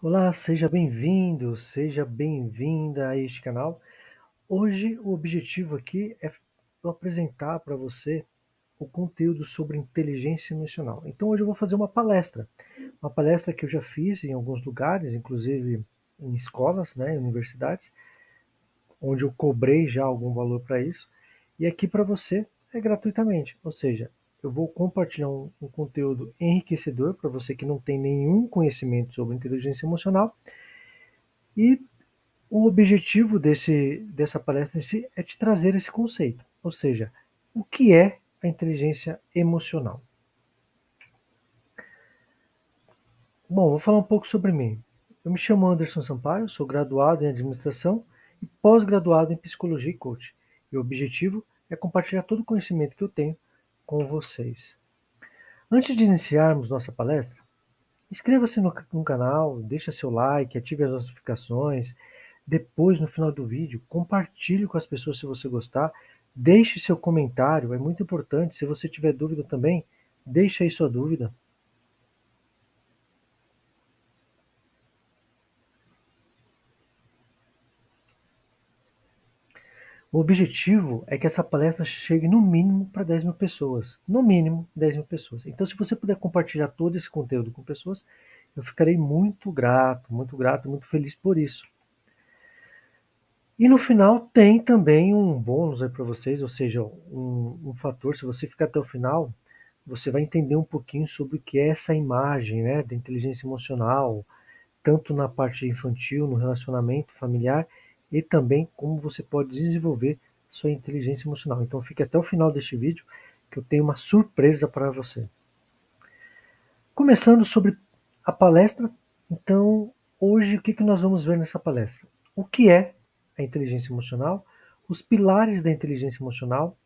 Olá, seja bem-vindo, seja bem-vinda a este canal. Hoje o objetivo aqui é eu apresentar para você o conteúdo sobre inteligência emocional. Então hoje eu vou fazer uma palestra que eu já fiz em alguns lugares, inclusive em escolas, né, em universidades, onde eu cobrei já algum valor para isso. E aqui para você é gratuitamente, ou seja, eu vou compartilhar um conteúdo enriquecedor para você que não tem nenhum conhecimento sobre inteligência emocional. E o objetivo dessa palestra em si é te trazer esse conceito, ou seja, o que é a inteligência emocional. Bom, vou falar um pouco sobre mim. Eu me chamo Anderson Sampaio, sou graduado em administração e pós-graduado em psicologia e coaching. E o objetivo é compartilhar todo o conhecimento que eu tenho com vocês. Antes de iniciarmos nossa palestra, inscreva-se no canal, deixa seu like, ative as notificações. Depois, no final do vídeo, compartilhe com as pessoas se você gostar. Deixe seu comentário, é muito importante. Se você tiver dúvida também, deixe aí sua dúvida. O objetivo é que essa palestra chegue no mínimo para 10 mil pessoas. No mínimo 10 mil pessoas. Então, se você puder compartilhar todo esse conteúdo com pessoas, eu ficarei muito grato, muito feliz por isso. E no final tem também um bônus aí para vocês, ou seja, um fator, se você ficar até o final, você vai entender um pouquinho sobre o que é essa imagem, né, da inteligência emocional, tanto na parte infantil, no relacionamento familiar, e também como você pode desenvolver sua inteligência emocional. Então fique até o final deste vídeo, que eu tenho uma surpresa para você. Começando sobre a palestra, então hoje o que nós vamos ver nessa palestra? O que é a inteligência emocional, os pilares da inteligência emocional,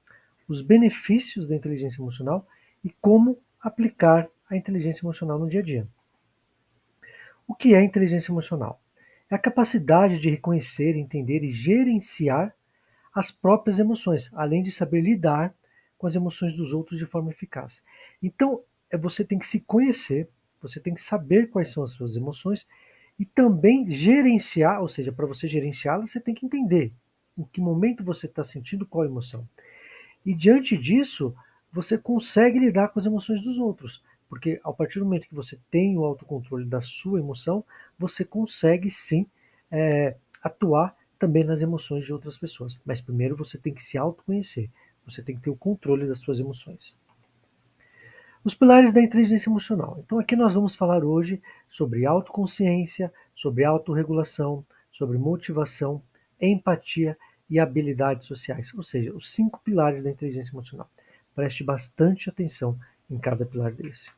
os benefícios da inteligência emocional e como aplicar a inteligência emocional no dia a dia. O que é inteligência emocional? É a capacidade de reconhecer, entender e gerenciar as próprias emoções, além de saber lidar com as emoções dos outros de forma eficaz. Então, você tem que se conhecer, você tem que saber quais são as suas emoções e também gerenciar, ou seja, para você gerenciá-las, você tem que entender em que momento você está sentindo qual emoção. E diante disso, você consegue lidar com as emoções dos outros. Porque a partir do momento que você tem o autocontrole da sua emoção, você consegue sim atuar também nas emoções de outras pessoas. Mas primeiro você tem que se autoconhecer. Você tem que ter o controle das suas emoções. Os pilares da inteligência emocional. Então aqui nós vamos falar hoje sobre autoconsciência, sobre autorregulação, sobre motivação, empatia e habilidades sociais, ou seja, os 5 pilares da inteligência emocional. Preste bastante atenção em cada pilar desse.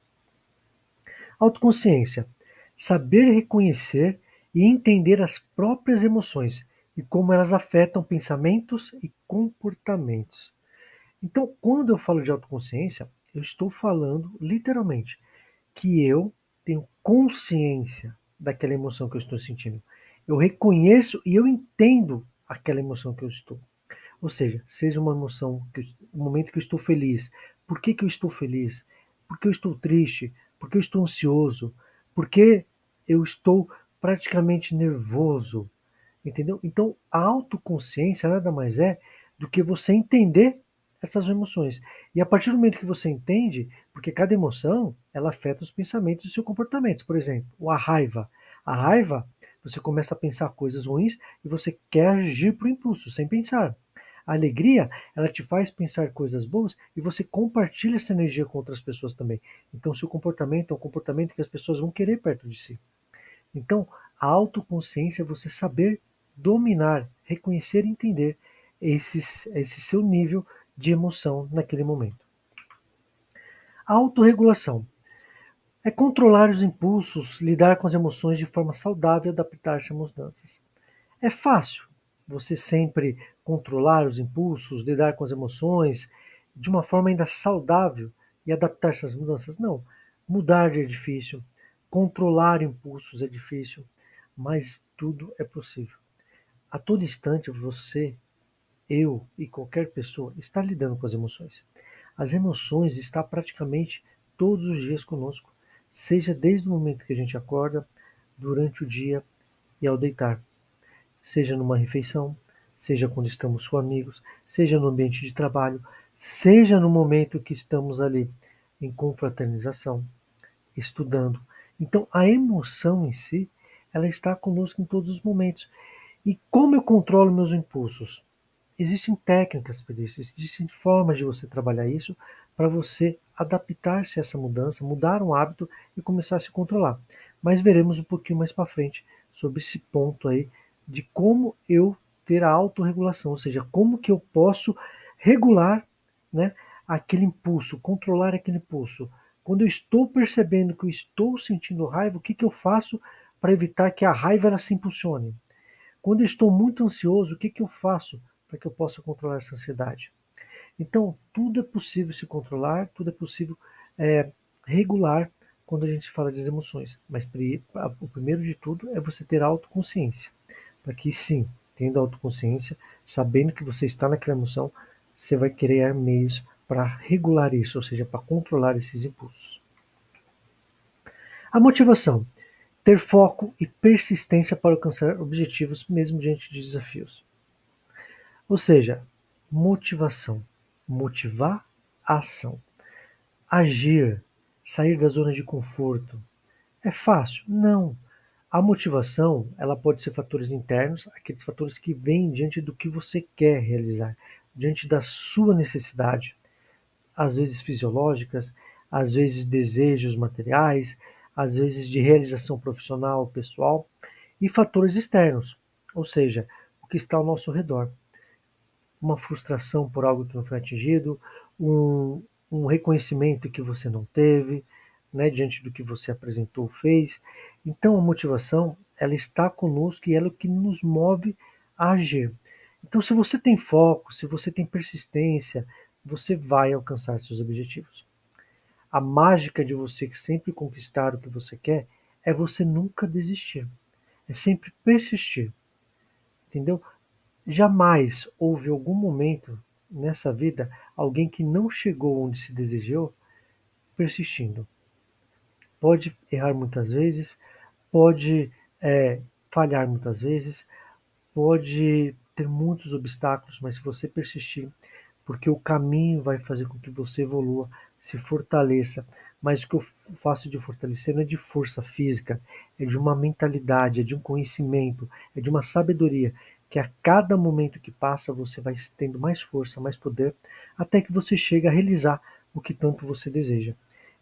Autoconsciência. Saber reconhecer e entender as próprias emoções e como elas afetam pensamentos e comportamentos. Então, quando eu falo de autoconsciência, eu estou falando literalmente que eu tenho consciência daquela emoção que eu estou sentindo. Eu reconheço e eu entendo aquela emoção que eu estou. Ou seja uma emoção, um momento que eu estou feliz. Por que eu estou feliz? Por que eu estou triste? Por que eu estou ansioso? Por que eu estou praticamente nervoso? Entendeu? Então, a autoconsciência nada mais é do que você entender essas emoções. E a partir do momento que você entende, porque cada emoção, ela afeta os pensamentos e os seus comportamentos. Por exemplo, a raiva. A raiva, você começa a pensar coisas ruins e você quer agir por impulso, sem pensar. A alegria, ela te faz pensar coisas boas e você compartilha essa energia com outras pessoas também. Então, seu comportamento é um comportamento que as pessoas vão querer perto de si. Então, a autoconsciência é você saber dominar, reconhecer e entender esse seu nível de emoção naquele momento. A autorregulação é controlar os impulsos, lidar com as emoções de forma saudável e adaptar-se às mudanças. É fácil você sempre controlar os impulsos, lidar com as emoções de uma forma ainda saudável e adaptar-se às mudanças? Não. Mudar é difícil, controlar impulsos é difícil, mas tudo é possível. A todo instante você, eu e qualquer pessoa está lidando com as emoções. As emoções estão praticamente todos os dias conosco, seja desde o momento que a gente acorda, durante o dia e ao deitar, seja numa refeição, seja quando estamos com amigos, seja no ambiente de trabalho, seja no momento que estamos ali em confraternização, estudando. Então, a emoção em si, ela está conosco em todos os momentos. E como eu controlo meus impulsos? Existem técnicas para isso, existem formas de você trabalhar isso para você adaptar-se a essa mudança, mudar um hábito e começar a se controlar. Mas veremos um pouquinho mais para frente sobre esse ponto aí de como eu ter a autorregulação, ou seja, como que eu posso regular, né, aquele impulso, controlar aquele impulso. Quando eu estou percebendo que eu estou sentindo raiva, o que, que eu faço para evitar que a raiva ela se impulsione? Quando eu estou muito ansioso, o que, que eu faço para que eu possa controlar essa ansiedade? Então, tudo é possível se controlar, tudo é possível regular quando a gente fala das emoções. Mas o primeiro de tudo é você ter autoconsciência. Para que sim, tendo autoconsciência, sabendo que você está naquela emoção, você vai criar meios para regular isso, ou seja, para controlar esses impulsos. A motivação. Ter foco e persistência para alcançar objetivos mesmo diante de desafios. Ou seja, motivação. Motivar a ação. Agir. Sair da zona de conforto. É fácil? Não. A motivação, ela pode ser fatores internos, aqueles fatores que vêm diante do que você quer realizar, diante da sua necessidade, às vezes fisiológicas, às vezes desejos materiais, às vezes de realização profissional, pessoal, e fatores externos, ou seja, o que está ao nosso redor. Uma frustração por algo que não foi atingido, um reconhecimento que você não teve, né, diante do que você apresentou ou fez. Então a motivação, ela está conosco e ela é o que nos move a agir. Então se você tem foco, se você tem persistência, você vai alcançar seus objetivos. A mágica de você sempre conquistar o que você quer é você nunca desistir, é sempre persistir, entendeu? Jamais houve algum momento nessa vida alguém que não chegou onde se desejou persistindo. Pode errar muitas vezes, pode falhar muitas vezes, pode ter muitos obstáculos, mas se você persistir, porque o caminho vai fazer com que você evolua, se fortaleça. Mas o que eu faço de fortalecer não é de força física, é de uma mentalidade, é de um conhecimento, é de uma sabedoria, que a cada momento que passa você vai tendo mais força, mais poder, até que você chega a realizar o que tanto você deseja.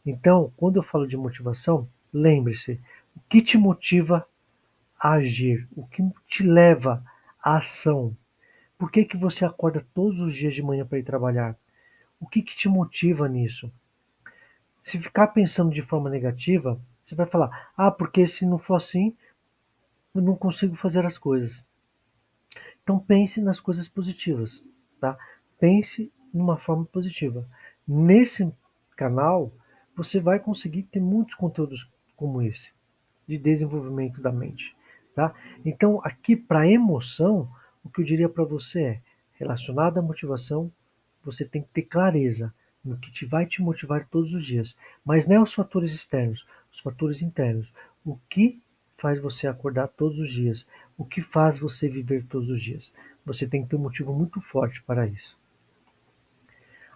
Então, quando eu falo de motivação, lembre-se, o que te motiva a agir, o que te leva à ação. Por que, que você acorda todos os dias de manhã para ir trabalhar? O que, que te motiva nisso? Se ficar pensando de forma negativa, você vai falar: ah, porque se não for assim, eu não consigo fazer as coisas. Então pense nas coisas positivas, tá? Pense numa forma positiva. Nesse canal, você vai conseguir ter muitos conteúdos como esse, de desenvolvimento da mente, tá? Então, aqui para emoção, o que eu diria para você é, relacionado à motivação, você tem que ter clareza no que vai te motivar todos os dias, mas não é os fatores externos, os fatores internos. O que faz você acordar todos os dias? O que faz você viver todos os dias? Você tem que ter um motivo muito forte para isso.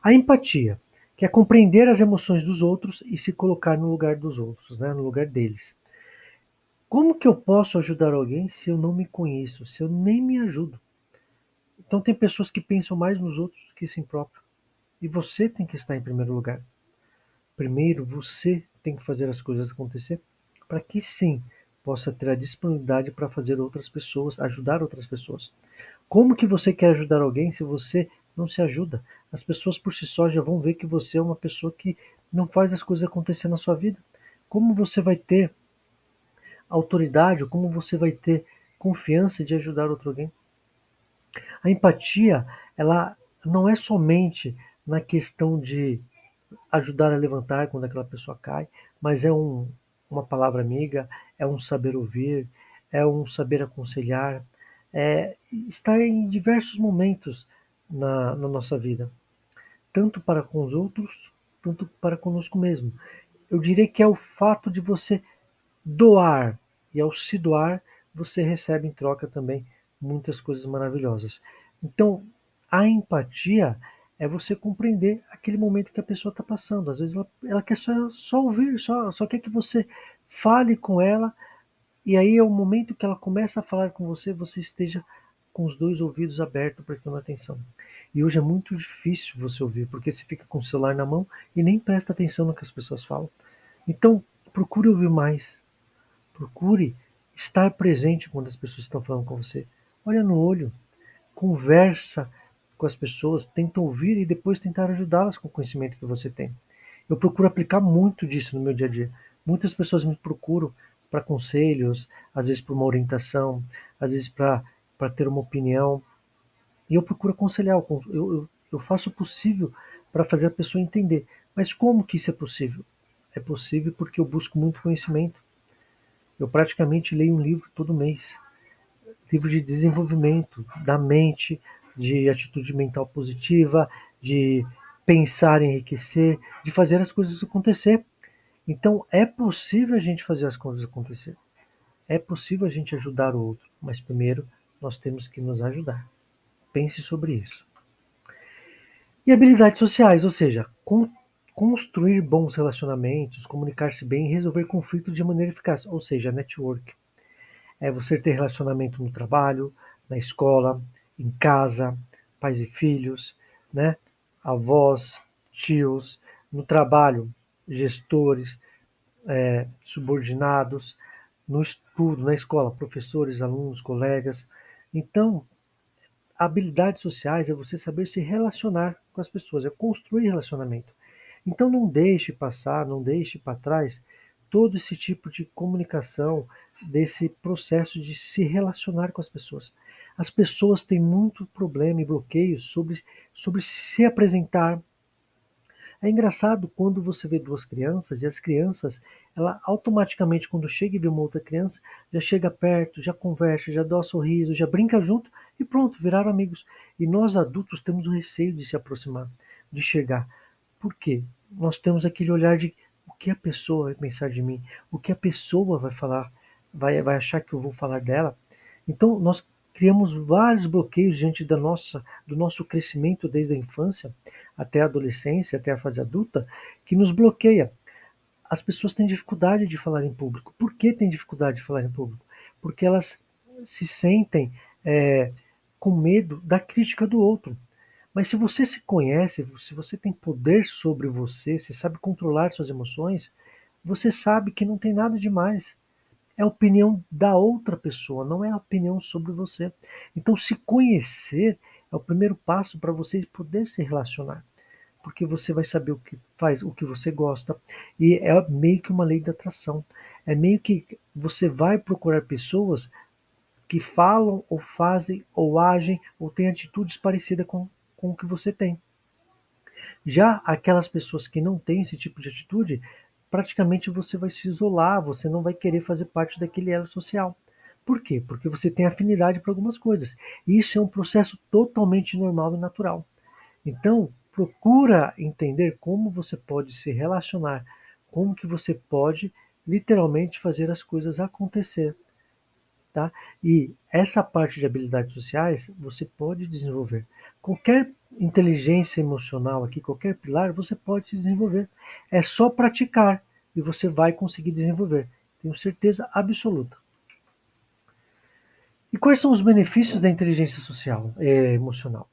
A empatia, que é compreender as emoções dos outros e se colocar no lugar dos outros, né, no lugar deles. Como que eu posso ajudar alguém se eu não me conheço, se eu nem me ajudo? Então tem pessoas que pensam mais nos outros do que em si próprio. E você tem que estar em primeiro lugar. Primeiro, você tem que fazer as coisas acontecer para que sim possa ter a disponibilidade para fazer outras pessoas, ajudar outras pessoas. Como que você quer ajudar alguém se você não se ajuda? As pessoas por si só já vão ver que você é uma pessoa que não faz as coisas acontecer na sua vida. Como você vai ter autoridade ou como você vai ter confiança de ajudar outro alguém? A empatia, ela não é somente na questão de ajudar a levantar quando aquela pessoa cai, mas é uma palavra amiga, é um saber ouvir, é um saber aconselhar, está em diversos momentos na nossa vida, tanto para com os outros, quanto para conosco mesmo. Eu diria que é o fato de você doar, e ao se doar, você recebe em troca também muitas coisas maravilhosas. Então, a empatia é você compreender aquele momento que a pessoa está passando. Às vezes ela quer só ouvir, só quer que você fale com ela, e aí é o momento que ela começa a falar com você, você esteja com os dois ouvidos abertos, prestando atenção. E hoje é muito difícil você ouvir, porque você fica com o celular na mão e nem presta atenção no que as pessoas falam. Então, procure ouvir mais. Procure estar presente quando as pessoas estão falando com você. Olha no olho, conversa com as pessoas, tenta ouvir e depois tentar ajudá-las com o conhecimento que você tem. Eu procuro aplicar muito disso no meu dia a dia. Muitas pessoas me procuram para conselhos, às vezes para uma orientação, às vezes para ter uma opinião. E eu procuro aconselhar, eu faço o possível para fazer a pessoa entender. Mas como que isso é possível? É possível porque eu busco muito conhecimento. Eu praticamente leio um livro todo mês. Livro de desenvolvimento da mente, de atitude mental positiva, de pensar em enriquecer, de fazer as coisas acontecer. Então é possível a gente fazer as coisas acontecer. É possível a gente ajudar o outro, mas primeiro nós temos que nos ajudar. Pense sobre isso. E habilidades sociais, ou seja, construir bons relacionamentos, comunicar-se bem e resolver conflitos de maneira eficaz, ou seja, network. É você ter relacionamento no trabalho, na escola, em casa, pais e filhos, né? Avós, tios, no trabalho, gestores, subordinados, no estudo, na escola, professores, alunos, colegas. Então, habilidades sociais é você saber se relacionar com as pessoas, é construir relacionamento. Então não deixe passar, não deixe para trás todo esse tipo de comunicação, desse processo de se relacionar com as pessoas. As pessoas têm muito problema e bloqueios sobre se apresentar. É engraçado quando você vê duas crianças e as crianças, ela automaticamente quando chega e vê uma outra criança, já chega perto, já conversa, já dá um sorriso, já brinca junto e pronto, viraram amigos. E nós adultos temos o receio de se aproximar, de chegar. Por quê? Nós temos aquele olhar de o que a pessoa vai pensar de mim, o que a pessoa vai falar, vai achar que eu vou falar dela. Então nós criamos vários bloqueios diante do nosso crescimento desde a infância até a adolescência, até a fase adulta, que nos bloqueia. As pessoas têm dificuldade de falar em público. Por que têm dificuldade de falar em público? Porque elas se sentem com medo da crítica do outro. Mas se você se conhece, se você tem poder sobre você, se sabe controlar suas emoções, você sabe que não tem nada demais. É a opinião da outra pessoa, não é a opinião sobre você. Então, se conhecer é o primeiro passo para você poder se relacionar, porque você vai saber o que faz, o que você gosta, e é meio que uma lei da atração. É meio que você vai procurar pessoas que falam ou fazem ou agem ou têm atitudes parecidas com o que você tem. Já aquelas pessoas que não têm esse tipo de atitude, praticamente você vai se isolar, você não vai querer fazer parte daquele elo social. Por quê? Porque você tem afinidade para algumas coisas. E isso é um processo totalmente normal e natural. Então, procura entender como você pode se relacionar, como que você pode literalmente fazer as coisas acontecer, tá? E essa parte de habilidades sociais você pode desenvolver. Qualquer inteligência emocional aqui, qualquer pilar, você pode se desenvolver. É só praticar e você vai conseguir desenvolver. Tenho certeza absoluta. E quais são os benefícios da inteligência social, emocional?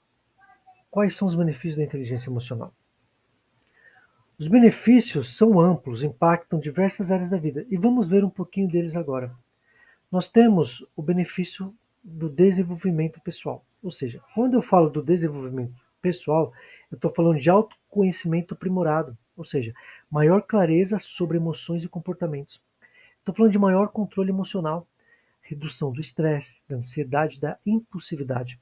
Quais são os benefícios da inteligência emocional? Os benefícios são amplos, impactam diversas áreas da vida e vamos ver um pouquinho deles agora. Nós temos o benefício do desenvolvimento pessoal. Ou seja, quando eu falo do desenvolvimento pessoal, eu estou falando de autoconhecimento aprimorado, ou seja, maior clareza sobre emoções e comportamentos. Estou falando de maior controle emocional, redução do estresse, da ansiedade, da impulsividade.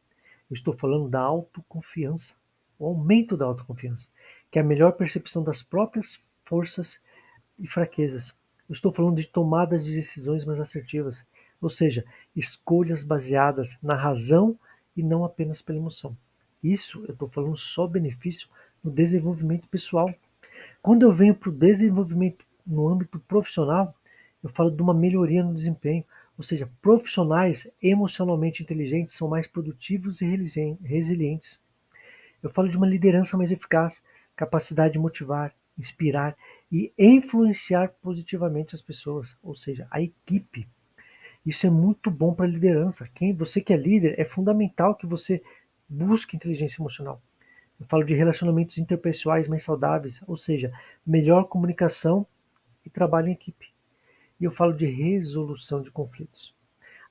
Eu estou falando da autoconfiança, o aumento da autoconfiança, que é a melhor percepção das próprias forças e fraquezas. Eu estou falando de tomadas de decisões mais assertivas, ou seja, escolhas baseadas na razão e não apenas pela emoção. Isso eu estou falando só benefício no desenvolvimento pessoal. Quando eu venho para o desenvolvimento no âmbito profissional, Eu falo de uma melhoria no desempenho, ou seja, profissionais emocionalmente inteligentes são mais produtivos e resilientes. Eu falo de uma liderança mais eficaz, capacidade de motivar, inspirar e influenciar positivamente as pessoas, ou seja, a equipe. Isso é muito bom para a liderança. Você que é líder, é fundamental que você busque inteligência emocional. Eu falo de relacionamentos interpessoais mais saudáveis, ou seja, melhor comunicação e trabalho em equipe. E eu falo de resolução de conflitos,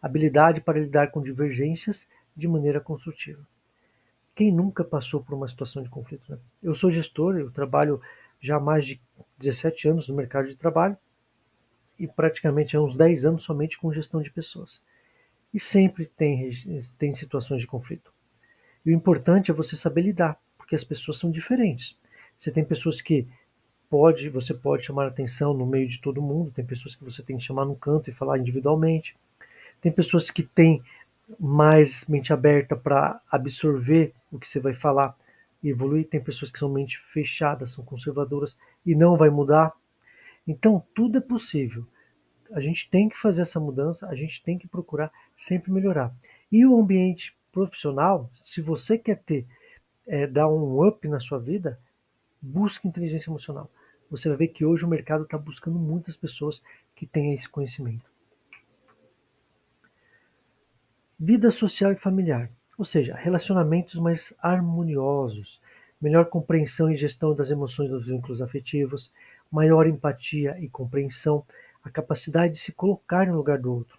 habilidade para lidar com divergências de maneira construtiva. Quem nunca passou por uma situação de conflito, né? Eu sou gestor, eu trabalho já há mais de 17 anos no mercado de trabalho e praticamente há uns 10 anos somente com gestão de pessoas. E sempre tem situações de conflito. E o importante é você saber lidar, porque as pessoas são diferentes. Você tem pessoas que você pode chamar atenção no meio de todo mundo, tem pessoas que você tem que chamar no canto e falar individualmente. Tem pessoas que têm mais mente aberta para absorver o que você vai falar e evoluir. Tem pessoas que são mente fechadas, são conservadoras e não vai mudar. Então, tudo é possível. A gente tem que fazer essa mudança, a gente tem que procurar sempre melhorar. E o ambiente profissional, se você quer dar um up na sua vida, busque inteligência emocional. Você vai ver que hoje o mercado está buscando muitas pessoas que tenham esse conhecimento. Vida social e familiar, ou seja, relacionamentos mais harmoniosos, melhor compreensão e gestão das emoções dos vínculos afetivos, maior empatia e compreensão, a capacidade de se colocar no lugar do outro,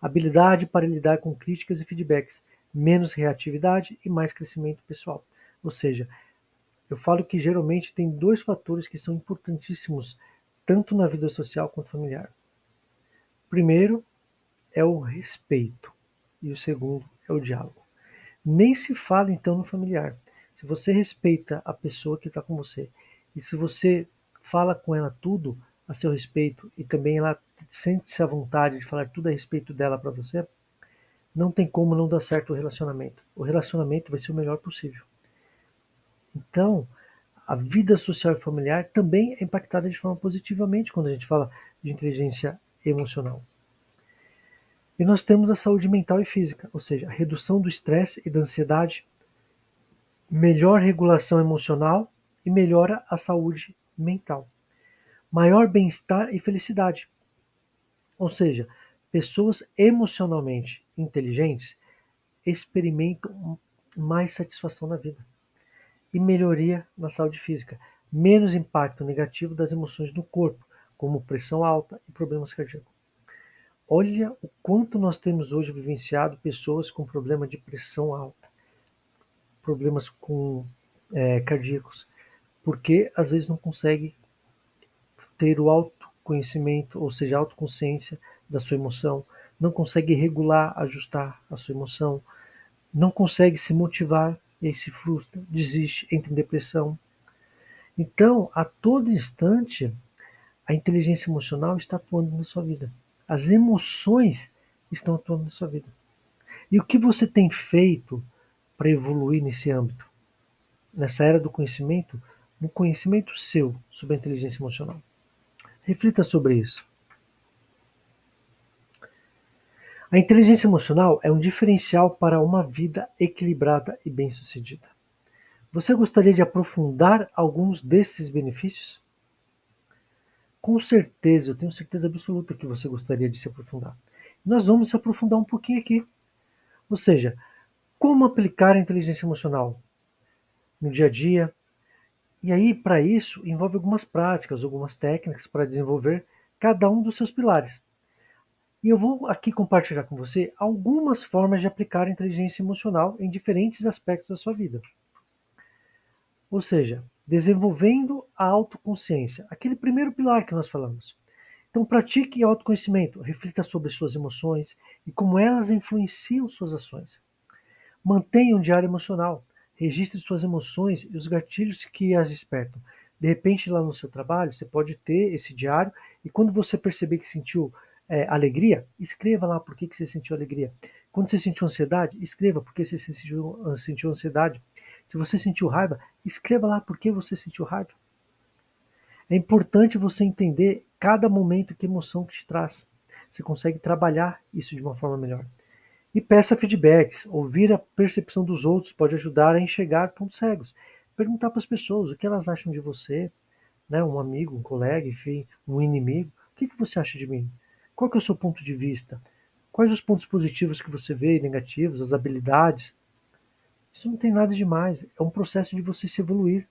habilidade para lidar com críticas e feedbacks, menos reatividade e mais crescimento pessoal. Ou seja, eu falo que geralmente tem dois fatores que são importantíssimos tanto na vida social quanto familiar. Primeiro é o respeito e o segundo é o diálogo. Nem se fala então no familiar. Se você respeita a pessoa que está com você e se você fala com ela tudo a seu respeito e também ela sente-se à vontade de falar tudo a respeito dela para você, não tem como não dar certo o relacionamento. O relacionamento vai ser o melhor possível. Então, a vida social e familiar também é impactada de forma positivamente quando a gente fala de inteligência emocional. E nós temos a saúde mental e física, ou seja, a redução do estresse e da ansiedade, melhor regulação emocional e melhora a saúde mental. Maior bem-estar e felicidade. Ou seja, pessoas emocionalmente inteligentes experimentam mais satisfação na vida e melhoria na saúde física, menos impacto negativo das emoções no corpo, como pressão alta e problemas cardíacos. Olha o quanto nós temos hoje vivenciado pessoas com problema de pressão alta, problemas com cardíacos, porque às vezes não consegue ter o autoconhecimento, ou seja, a autoconsciência da sua emoção, não consegue regular, ajustar a sua emoção, não consegue se motivar e aí se frustra, desiste, entra em depressão. Então, a todo instante, a inteligência emocional está atuando na sua vida. As emoções estão atuando na sua vida. E o que você tem feito para evoluir nesse âmbito? Nessa era do conhecimento, no conhecimento seu sobre a inteligência emocional. Reflita sobre isso. A inteligência emocional é um diferencial para uma vida equilibrada e bem-sucedida. Você gostaria de aprofundar alguns desses benefícios? Com certeza, eu tenho certeza absoluta que você gostaria de se aprofundar. Nós vamos se aprofundar um pouquinho aqui. Ou seja, como aplicar a inteligência emocional no dia a dia. E aí, para isso, envolve algumas práticas, algumas técnicas para desenvolver cada um dos seus pilares. E eu vou aqui compartilhar com você algumas formas de aplicar a inteligência emocional em diferentes aspectos da sua vida. Ou seja, desenvolvendo a autoconsciência, aquele primeiro pilar que nós falamos. Então, pratique autoconhecimento, reflita sobre suas emoções e como elas influenciam suas ações. Mantenha um diário emocional, registre suas emoções e os gatilhos que as despertam. De repente, lá no seu trabalho, você pode ter esse diário e quando você perceber que sentiu alegria, escreva lá por que você sentiu alegria. Quando você sentiu ansiedade, escreva por que você sentiu ansiedade. Se você sentiu raiva, escreva lá por que você sentiu raiva. É importante você entender cada momento que emoção que te traz. Você consegue trabalhar isso de uma forma melhor. E peça feedbacks. Ouvir a percepção dos outros pode ajudar a enxergar pontos cegos. Perguntar para as pessoas o que elas acham de você, né? Um amigo, um colega, enfim, um inimigo. O que você acha de mim? Qual que é o seu ponto de vista? Quais os pontos positivos que você vê e negativos, as habilidades? Isso não tem nada de mais. É um processo de você se evoluir.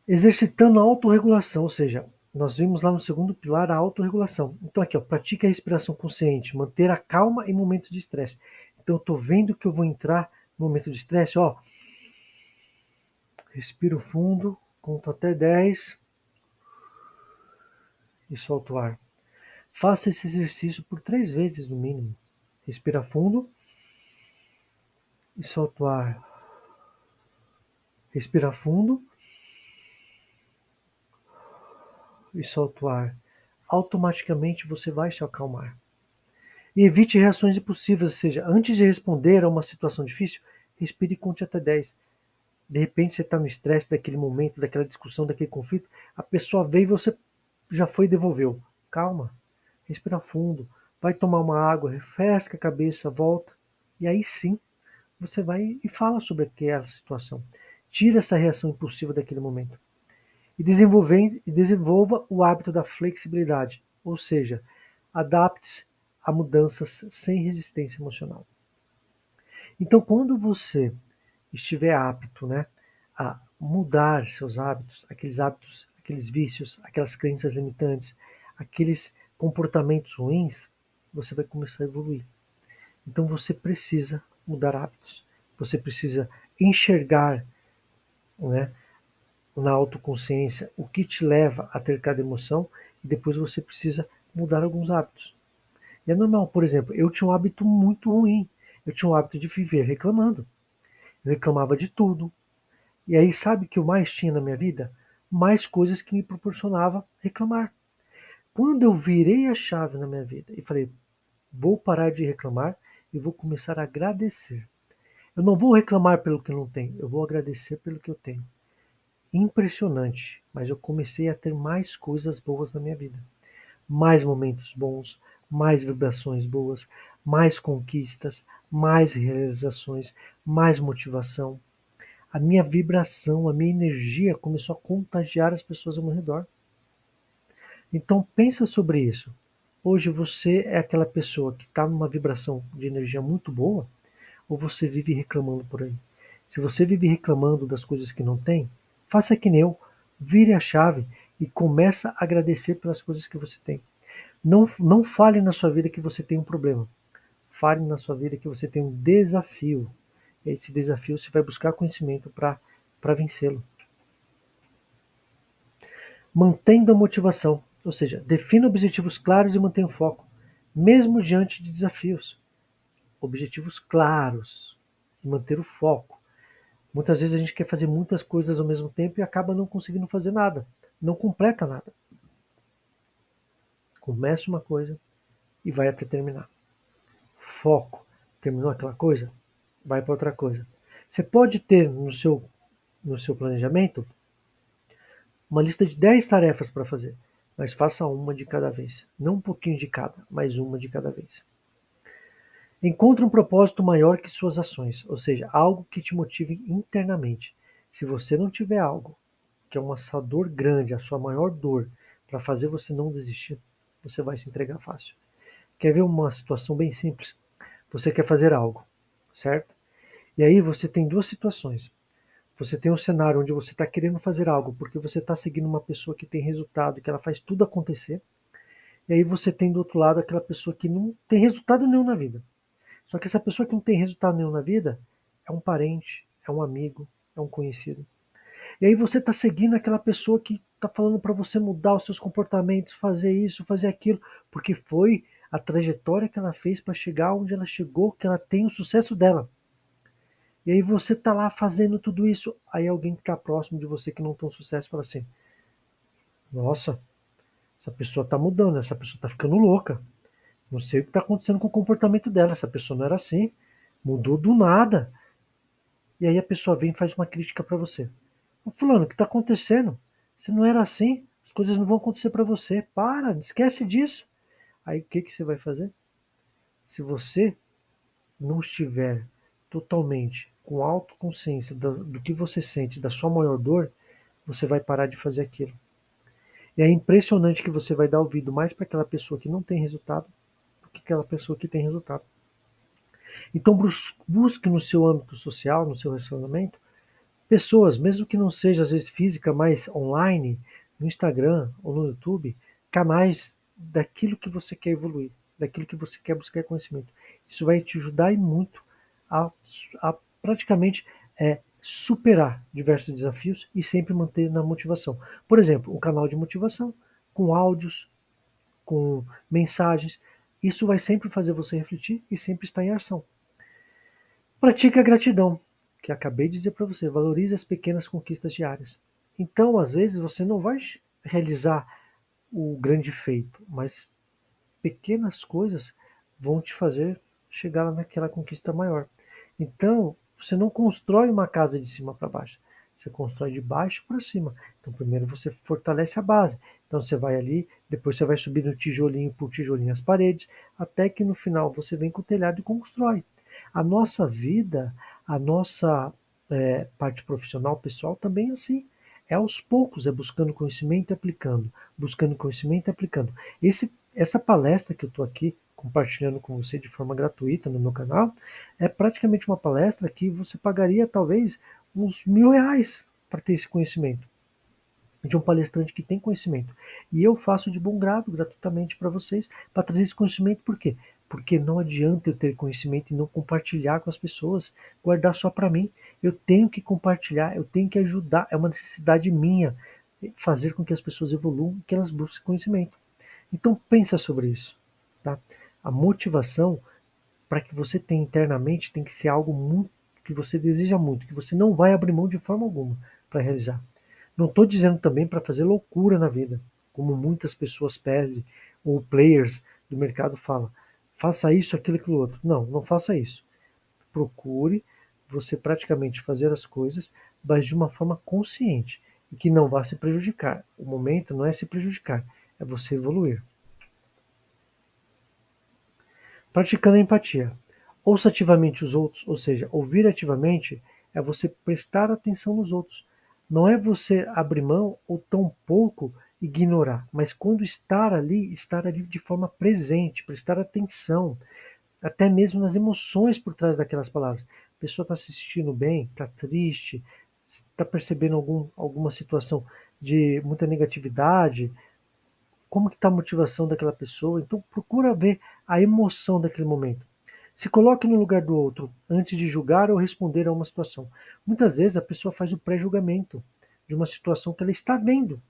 Exercitando a autorregulação, ou seja, nós vimos lá no segundo pilar a autorregulação. Então aqui, ó, pratique a respiração consciente, manter a calma em momentos de estresse. Então eu estou vendo que eu vou entrar no momento de estresse, ó, respiro fundo, conto até 10 e solto o ar. Faça esse exercício por 3 vezes no mínimo. Respira fundo e solta o ar. Respira fundo e solta o ar. Automaticamente você vai se acalmar. E evite reações impulsivas, ou seja, antes de responder a uma situação difícil, respire e conte até 10. De repente você está no estresse daquele momento, daquela discussão, daquele conflito, a pessoa veio e você já foi e devolveu. Calma, respira fundo, vai tomar uma água, refresca a cabeça, volta, e aí sim você vai e fala sobre aquela situação. Tira essa reação impulsiva daquele momento. E desenvolva o hábito da flexibilidade, ou seja, adapte-se a mudanças sem resistência emocional. Então, quando você estiver apto, né, a mudar seus hábitos, aqueles vícios, aquelas crenças limitantes, aqueles comportamentos ruins, você vai começar a evoluir. Então você precisa mudar hábitos. Você precisa enxergar, né, na autoconsciência o que te leva a ter cada emoção e depois você precisa mudar alguns hábitos. E é normal, por exemplo, eu tinha um hábito muito ruim. Eu tinha o hábito de viver reclamando. Eu reclamava de tudo. E aí, sabe o que eu mais tinha na minha vida? Mais coisas que me proporcionava reclamar. Quando eu virei a chave na minha vida e falei, vou parar de reclamar e vou começar a agradecer. Eu não vou reclamar pelo que eu não tenho, eu vou agradecer pelo que eu tenho. Impressionante, mas eu comecei a ter mais coisas boas na minha vida. Mais momentos bons, mais vibrações boas, mais conquistas, mais realizações, mais motivação. A minha vibração, a minha energia começou a contagiar as pessoas ao meu redor. Então pensa sobre isso. Hoje você é aquela pessoa que está numa vibração de energia muito boa ou você vive reclamando por aí? Se você vive reclamando das coisas que não tem, faça que nem eu, vire a chave e começa a agradecer pelas coisas que você tem. Não fale na sua vida que você tem um problema. Fale na sua vida que você tem um desafio. E esse desafio você vai buscar conhecimento para vencê-lo. Mantendo a motivação, ou seja, defina objetivos claros e mantenha o foco, mesmo diante de desafios. Objetivos claros e manter o foco. Muitas vezes a gente quer fazer muitas coisas ao mesmo tempo e acaba não conseguindo fazer nada, não completa nada. Começa uma coisa e vai até terminar. Foco. Terminou aquela coisa? Vai para outra coisa. Você pode ter no seu planejamento uma lista de 10 tarefas para fazer, mas faça uma de cada vez. Não um pouquinho de cada, mas uma de cada vez. Encontre um propósito maior que suas ações, ou seja, algo que te motive internamente. Se você não tiver algo que é uma sua dor grande, a sua maior dor, para fazer você não desistir, você vai se entregar fácil. Quer ver uma situação bem simples? Você quer fazer algo, certo? E aí você tem duas situações. Você tem um cenário onde você está querendo fazer algo porque você está seguindo uma pessoa que tem resultado, que ela faz tudo acontecer. E aí você tem do outro lado aquela pessoa que não tem resultado nenhum na vida. Só que essa pessoa que não tem resultado nenhum na vida é um parente, é um amigo, é um conhecido. E aí você está seguindo aquela pessoa que está falando para você mudar os seus comportamentos, fazer isso, fazer aquilo, porque foi a trajetória que ela fez para chegar onde ela chegou, que ela tem o sucesso dela. E aí você está lá fazendo tudo isso, aí alguém que está próximo de você que não tem um sucesso fala assim, nossa, essa pessoa está mudando, essa pessoa está ficando louca. Não sei o que está acontecendo com o comportamento dela, essa pessoa não era assim, mudou do nada. E aí a pessoa vem e faz uma crítica para você. Fulano, o que está acontecendo? Você não era assim, as coisas não vão acontecer para você. Para, esquece disso. Aí o que, que você vai fazer? Se você não estiver totalmente com autoconsciência do que você sente, da sua maior dor, você vai parar de fazer aquilo. E é impressionante que você vai dar ouvido mais para aquela pessoa que não tem resultado do que aquela pessoa que tem resultado. Então busque no seu âmbito social, no seu relacionamento, pessoas, mesmo que não seja às vezes física, mas online, no Instagram ou no YouTube, canais daquilo que você quer evoluir, daquilo que você quer buscar conhecimento. Isso vai te ajudar e muito a, a praticamente superar diversos desafios e sempre manter na motivação. Por exemplo, um canal de motivação com áudios, com mensagens. Isso vai sempre fazer você refletir e sempre estar em ação. Pratique a gratidão, que acabei de dizer para você. Valorize as pequenas conquistas diárias. Então, às vezes, você não vai realizar o grande feito, mas pequenas coisas vão te fazer chegar naquela conquista maior. Então, você não constrói uma casa de cima para baixo, você constrói de baixo para cima. Então, primeiro você fortalece a base. Então, você vai ali, depois você vai subindo tijolinho por tijolinho as paredes, até que no final você vem com o telhado e constrói. A nossa vida, a nossa parte profissional, pessoal, também é assim. É aos poucos, é buscando conhecimento e aplicando, buscando conhecimento e aplicando. Essa palestra que eu estou aqui compartilhando com você de forma gratuita no meu canal é praticamente uma palestra que você pagaria talvez uns R$ 1.000 para ter esse conhecimento de um palestrante que tem conhecimento. E eu faço de bom grado, gratuitamente para vocês, para trazer esse conhecimento. Por quê? Porque não adianta eu ter conhecimento e não compartilhar com as pessoas, guardar só para mim. Eu tenho que compartilhar, eu tenho que ajudar, é uma necessidade minha fazer com que as pessoas evoluam, que elas busquem conhecimento. Então pensa sobre isso, tá? A motivação para que você tenha internamente tem que ser algo muito que você deseja muito, que você não vai abrir mão de forma alguma para realizar. Não estou dizendo também para fazer loucura na vida, como muitas pessoas pedem, ou players do mercado falam. Faça isso, aquilo, aquilo outro. Não, não faça isso. Procure você praticamente fazer as coisas, mas de uma forma consciente e que não vá se prejudicar. O momento não é se prejudicar, é você evoluir. Praticando a empatia. Ouça ativamente os outros, ou seja, ouvir ativamente é você prestar atenção nos outros. Não é você abrir mão ou tampouco ignorar, mas quando estar ali de forma presente, prestar atenção, até mesmo nas emoções por trás daquelas palavras. A pessoa está se sentindo bem, está triste, está percebendo alguma situação de muita negatividade, como que está a motivação daquela pessoa. Então procura ver a emoção daquele momento. Se coloque no lugar do outro antes de julgar ou responder a uma situação. Muitas vezes a pessoa faz o pré-julgamento de uma situação que ela está vendo,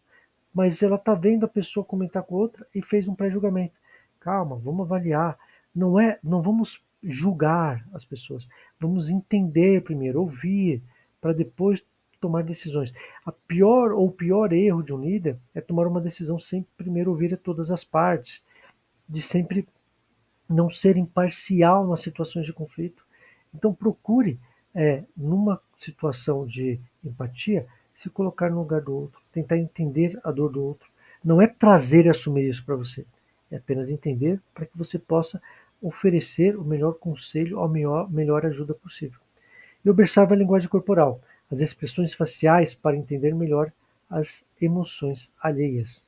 mas ela está vendo a pessoa comentar com outra e fez um pré-julgamento. Calma, vamos avaliar. Não vamos julgar as pessoas. Vamos entender primeiro, ouvir, para depois tomar decisões. O pior erro de um líder é tomar uma decisão sem primeiro ouvir todas as partes, de sempre não ser imparcial nas situações de conflito. Então procure, numa situação de empatia, se colocar no lugar do outro, tentar entender a dor do outro. Não é trazer e assumir isso para você, é apenas entender para que você possa oferecer o melhor conselho, a melhor ajuda possível. E observe a linguagem corporal, as expressões faciais para entender melhor as emoções alheias.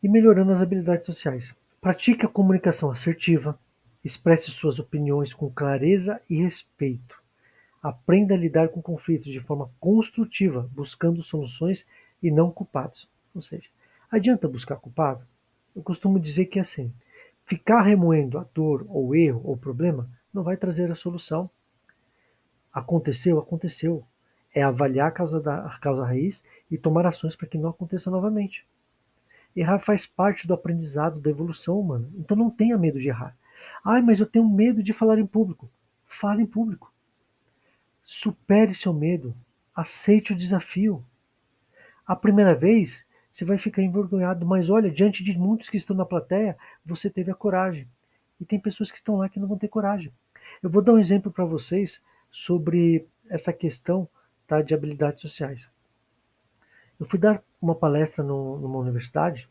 E melhorando as habilidades sociais. Pratique a comunicação assertiva, expresse suas opiniões com clareza e respeito. Aprenda a lidar com conflitos de forma construtiva, buscando soluções e não culpados. Ou seja, adianta buscar culpado? Eu costumo dizer que é assim, ficar remoendo a dor ou erro ou problema não vai trazer a solução. Aconteceu, aconteceu. É avaliar a causa raiz e tomar ações para que não aconteça novamente. Errar faz parte do aprendizado, da evolução humana. Então não tenha medo de errar. Ai, mas eu tenho medo de falar em público. Fale em público. Supere seu medo. Aceite o desafio. A primeira vez você vai ficar envergonhado, mas olha, diante de muitos que estão na plateia, você teve a coragem. E tem pessoas que estão lá que não vão ter coragem. Eu vou dar um exemplo para vocês sobre essa questão, tá, de habilidades sociais. Eu fui dar uma palestra numa universidade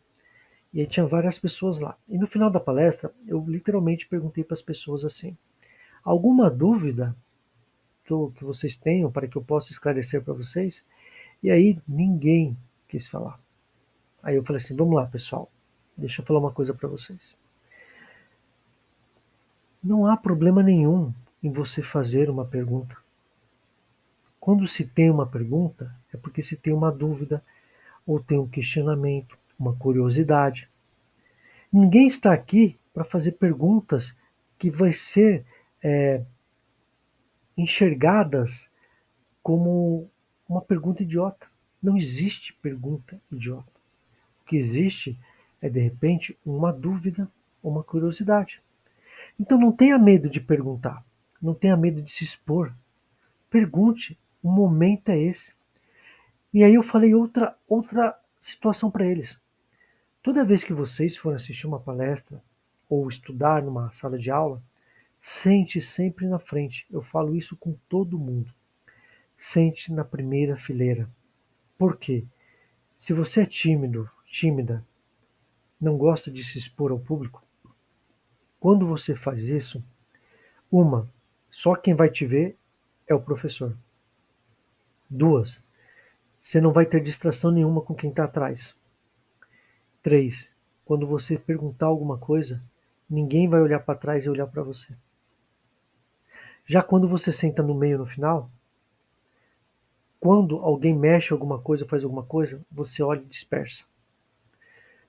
e aí tinha várias pessoas lá. E no final da palestra, eu literalmente perguntei para as pessoas assim: alguma dúvida que vocês tenham para que eu possa esclarecer para vocês? E aí ninguém quis falar. Aí eu falei assim: vamos lá, pessoal, deixa eu falar uma coisa para vocês. Não há problema nenhum em você fazer uma pergunta. Quando se tem uma pergunta, é porque se tem uma dúvida, ou tem um questionamento, uma curiosidade. Ninguém está aqui para fazer perguntas que vai ser enxergadas como uma pergunta idiota. Não existe pergunta idiota. O que existe é, de repente, uma dúvida ou uma curiosidade. Então não tenha medo de perguntar, não tenha medo de se expor. Pergunte, o momento é esse. E aí eu falei outra situação para eles. Toda vez que vocês forem assistir uma palestra ou estudar numa sala de aula, sente sempre na frente. Eu falo isso com todo mundo. Sente na primeira fileira. Por quê? Se você é tímido, tímida, não gosta de se expor ao público, quando você faz isso, só quem vai te ver é o professor. Duas, você não vai ter distração nenhuma com quem está atrás. Três, quando você perguntar alguma coisa, ninguém vai olhar para trás e olhar para você. Já quando você senta no meio no final, quando alguém mexe alguma coisa, faz alguma coisa, você olha e dispersa.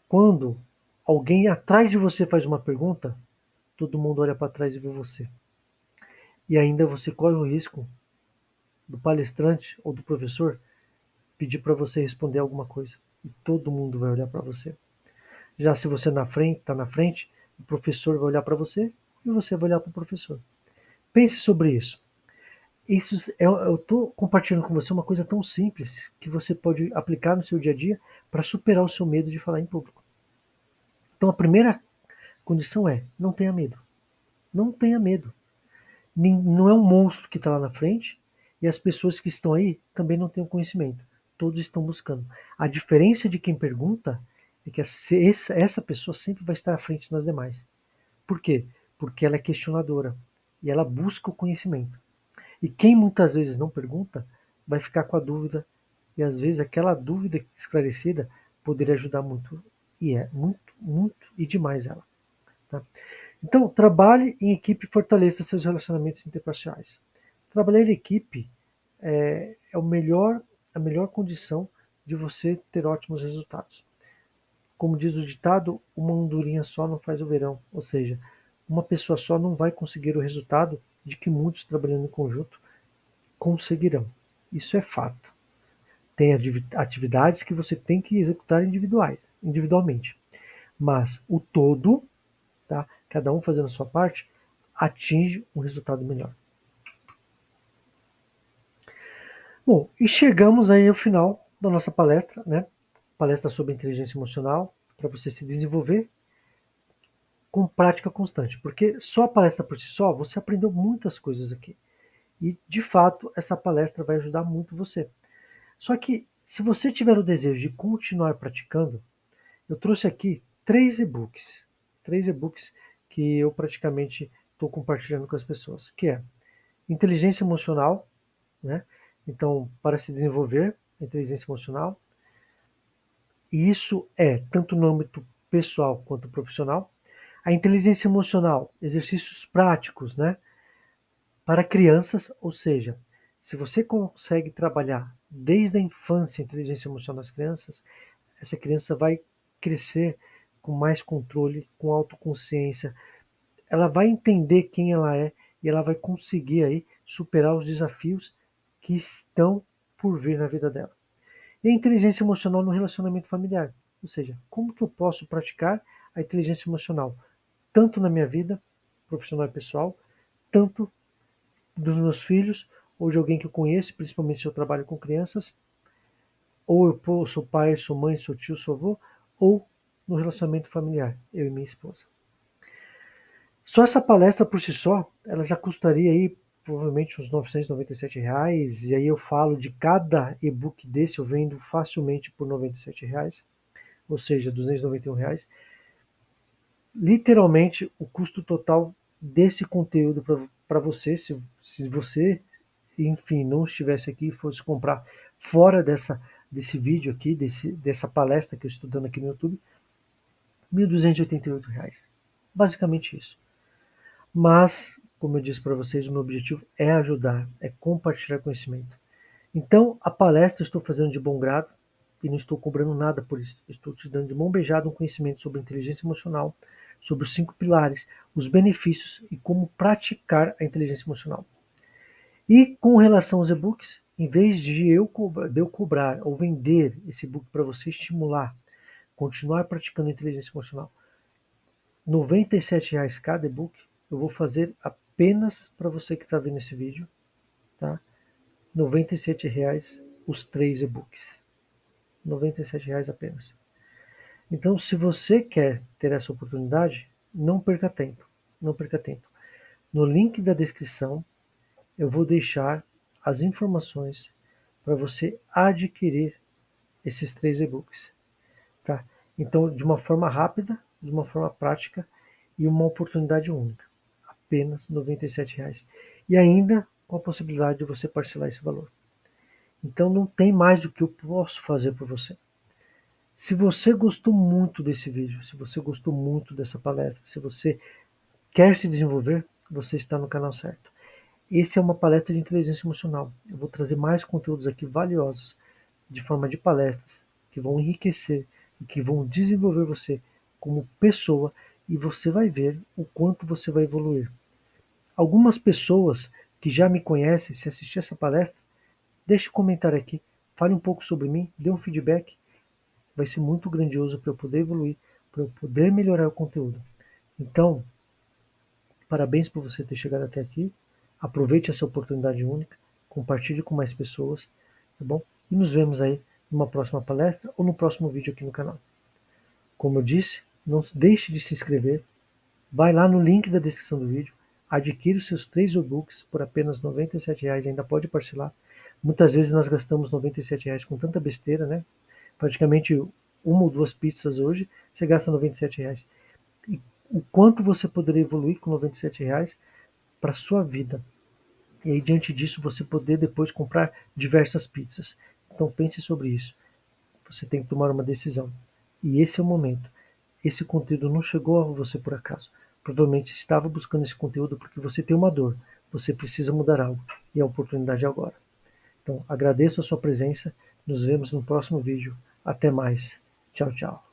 Quando alguém atrás de você faz uma pergunta, todo mundo olha para trás e vê você. E ainda você corre o risco do palestrante ou do professor pedir para você responder alguma coisa. E todo mundo vai olhar para você. Já se você está na frente, o professor vai olhar para você e você vai olhar para o professor. Pense sobre isso. Eu estou compartilhando com você uma coisa tão simples que você pode aplicar no seu dia a dia para superar o seu medo de falar em público. Então a primeira condição é: não tenha medo. Não tenha medo. Não é um monstro que está lá na frente e as pessoas que estão aí também não têm o conhecimento. Todos estão buscando. A diferença de quem pergunta é que essa pessoa sempre vai estar à frente das demais. Por quê? Porque ela é questionadora e ela busca o conhecimento. E quem muitas vezes não pergunta vai ficar com a dúvida e às vezes aquela dúvida esclarecida poderia ajudar muito e é muito e demais ela. Tá? Então, trabalhe em equipe e fortaleça seus relacionamentos interpessoais. Trabalhar em equipe é a melhor condição de você ter ótimos resultados. Como diz o ditado, uma andorinha só não faz o verão, ou seja, uma pessoa só não vai conseguir o resultado de que muitos trabalhando em conjunto conseguirão. Isso é fato. Tem atividades que você tem que executar individualmente, mas o todo, tá? Cada um fazendo a sua parte, atinge um resultado melhor. Bom, e chegamos aí ao final da nossa palestra, né? Palestra sobre inteligência emocional, para você se desenvolver com prática constante, porque só a palestra por si só, você aprendeu muitas coisas aqui. E, de fato, essa palestra vai ajudar muito você. Só que, se você tiver o desejo de continuar praticando, eu trouxe aqui 3 e-books. 3 e-books que eu praticamente estou compartilhando com as pessoas, que é inteligência emocional, né? Então, para se desenvolver a inteligência emocional, e isso é tanto no âmbito pessoal quanto profissional. A inteligência emocional, exercícios práticos, né? Para crianças, ou seja, se você consegue trabalhar desde a infância a inteligência emocional das crianças, essa criança vai crescer com mais controle, com autoconsciência, ela vai entender quem ela é e ela vai conseguir aí superar os desafios que estão por vir na vida dela. E a inteligência emocional no relacionamento familiar, ou seja, como que eu posso praticar a inteligência emocional tanto na minha vida profissional e pessoal, tanto dos meus filhos ou de alguém que eu conheço, principalmente se eu trabalho com crianças, ou eu sou pai, sou mãe, sou tio, sou avô, ou no relacionamento familiar, eu e minha esposa. Só essa palestra por si só, ela já custaria aí provavelmente uns R$ 997, e aí eu falo de cada e-book desse, eu vendo facilmente por R$ 97, ou seja, R$ 291. Literalmente, o custo total desse conteúdo para você, se você, enfim, não estivesse aqui e fosse comprar fora desse vídeo aqui, dessa palestra que eu estou dando aqui no YouTube, R$ 1.288. Basicamente isso. Mas, como eu disse para vocês, o meu objetivo é ajudar, é compartilhar conhecimento. Então, a palestra eu estou fazendo de bom grado e não estou cobrando nada por isso. Estou te dando de mão beijada um conhecimento sobre inteligência emocional, sobre os 5 pilares, os benefícios e como praticar a inteligência emocional. E com relação aos e-books, em vez de eu cobrar ou vender esse e-book para você estimular, continuar praticando a inteligência emocional, R$ 97 cada e-book, eu vou fazer apenas para você que está vendo esse vídeo, tá? R$ 97 os 3 e-books. R$ 97 apenas. Então, se você quer ter essa oportunidade, não perca tempo. Não perca tempo. No link da descrição, eu vou deixar as informações para você adquirir esses 3 e-books. Tá? Então, de uma forma rápida, de uma forma prática e uma oportunidade única. Apenas R$ 97. E ainda com a possibilidade de você parcelar esse valor. Então, não tem mais o que eu posso fazer por você. Se você gostou muito desse vídeo, se você gostou muito dessa palestra, se você quer se desenvolver, você está no canal certo. Esse é uma palestra de inteligência emocional. Eu vou trazer mais conteúdos aqui valiosos, de forma de palestras, que vão enriquecer e que vão desenvolver você como pessoa, e você vai ver o quanto você vai evoluir. Algumas pessoas que já me conhecem, se assistir essa palestra, deixe um comentário aqui, fale um pouco sobre mim, dê um feedback. Vai ser muito grandioso para eu poder evoluir, para eu poder melhorar o conteúdo. Então, parabéns por você ter chegado até aqui. Aproveite essa oportunidade única, compartilhe com mais pessoas, tá bom? E nos vemos aí numa próxima palestra ou no próximo vídeo aqui no canal. Como eu disse, não deixe de se inscrever. Vai lá no link da descrição do vídeo, adquire os seus 3 e-books por apenas R$ 97, ainda pode parcelar. Muitas vezes nós gastamos R$ 97 com tanta besteira, né? Praticamente uma ou 2 pizzas hoje, você gasta R$ 97. E o quanto você poderia evoluir com R$ 97 para a sua vida. E aí, diante disso, você poder depois comprar diversas pizzas. Então pense sobre isso. Você tem que tomar uma decisão. E esse é o momento. Esse conteúdo não chegou a você por acaso. Provavelmente estava buscando esse conteúdo porque você tem uma dor. Você precisa mudar algo. E a oportunidade é agora. Então, agradeço a sua presença. Nos vemos no próximo vídeo. Até mais. Tchau, tchau.